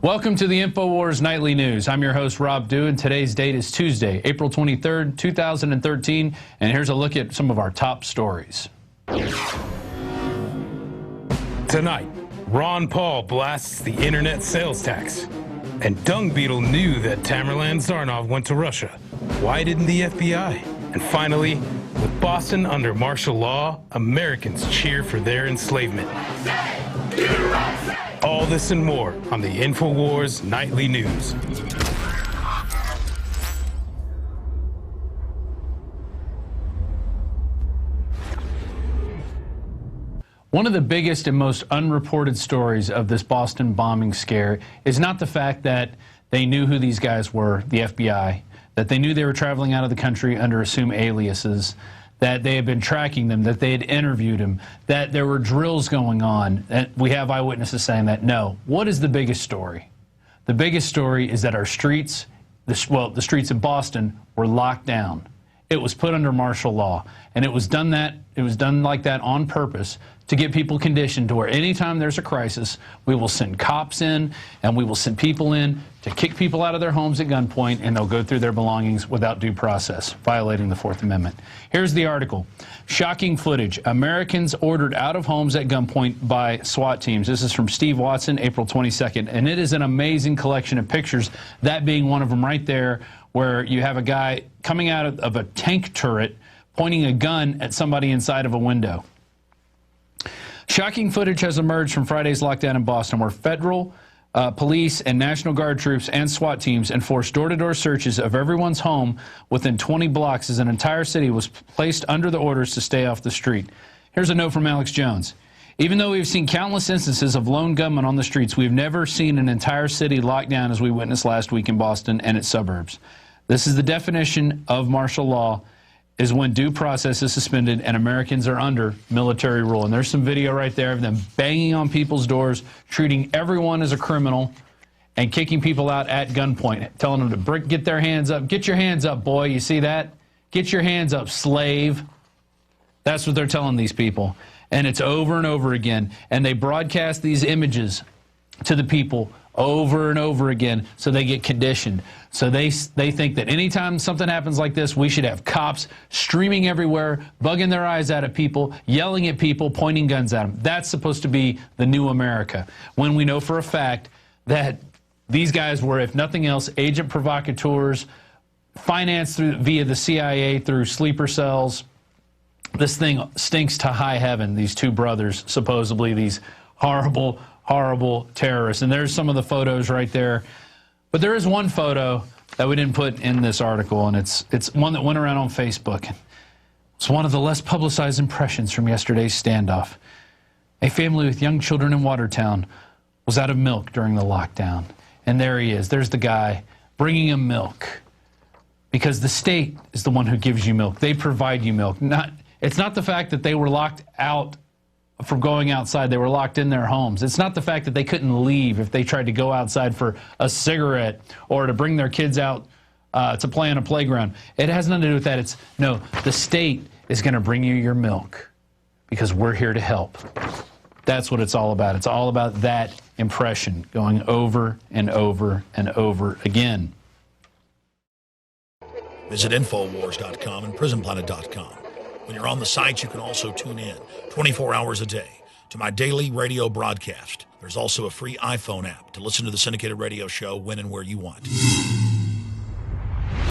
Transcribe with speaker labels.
Speaker 1: Welcome to the InfoWars Nightly News. I'm your host, Rob Dew, and today's date is Tuesday, April 23rd, 2013, and here's a look at some of our top stories.
Speaker 2: Tonight, Ron Paul blasts the internet sales tax, and Dung Beetle knew that Tamerlan Zarnov went to Russia. Why didn't the FBI? And finally, with Boston under martial law, Americans cheer for their enslavement. All this and more on the InfoWars Nightly News.
Speaker 1: One of the biggest and most unreported stories of this Boston bombing scare is not the fact that they knew who these guys were, the FBI, that they knew they were traveling out of the country under assumed aliases, that they had been tracking them, that they had interviewed them, that there were drills going on. And we have eyewitnesses saying that. No. What is the biggest story? The biggest story is that our streets, the streets in Boston, were locked down. It was put under martial law, and it was done like that on purpose to get people conditioned to where anytime there's a crisis, we will send cops in and we will send people in to kick people out of their homes at gunpoint, and they'll go through their belongings without due process, violating the Fourth Amendment. Here's the article. Shocking footage. Americans ordered out of homes at gunpoint by SWAT teams. This is from Steve Watson, April 22nd, and it is an amazing collection of pictures, that being one of them right there, where you have a guy coming out of a tank turret pointing a gun at somebody inside of a window. Shocking footage has emerged from Friday's lockdown in Boston, where federal police and National Guard troops and SWAT teams enforced door-to-door searches of everyone's home within 20 blocks as an entire city was placed under the orders to stay off the street. Here's a note from Alex Jones. Even though we've seen countless instances of lone gunmen on the streets, we've never seen an entire city locked down as we witnessed last week in Boston and its suburbs. This is the definition of martial law, is when due process is suspended and Americans are under military rule. And there's some video right there of them banging on people's doors, treating everyone as a criminal, and kicking people out at gunpoint, telling them to get their hands up. Get your hands up, boy. You see that? Get your hands up, slave. That's what they're telling these people. And it's over and over again. And they broadcast these images to the people over and over again so they get conditioned. So they think that anytime something happens like this, we should have cops streaming everywhere, bugging their eyes out at people, yelling at people, pointing guns at them. That's supposed to be the new America, when we know for a fact that these guys were, if nothing else, agent provocateurs, financed via the CIA through sleeper cells. This thing stinks to high heaven, these two brothers, supposedly these horrible terrorists. And there's some of the photos right there. But there is one photo that we didn't put in this article, and it's one that went around on Facebook. It's one of the less publicized impressions from yesterday's standoff. A family with young children in Watertown was out of milk during the lockdown. And there he is. There's the guy bringing him milk. Because the state is the one who gives you milk. They provide you milk. It's not the fact that they were locked out from going outside. They were locked in their homes. It's not the fact that they couldn't leave if they tried to go outside for a cigarette or to bring their kids out to play on a playground. It has nothing to do with that. It's, no, the state is going to bring you your milk because we're here to help. That's what it's all about. It's all about that impression going over and over and over again.
Speaker 3: Visit Infowars.com and PrisonPlanet.com. When you're on the site, you can also tune in 24 hours a day to my daily radio broadcast. There's also a free iPhone app to listen to the syndicated radio show when and where you want.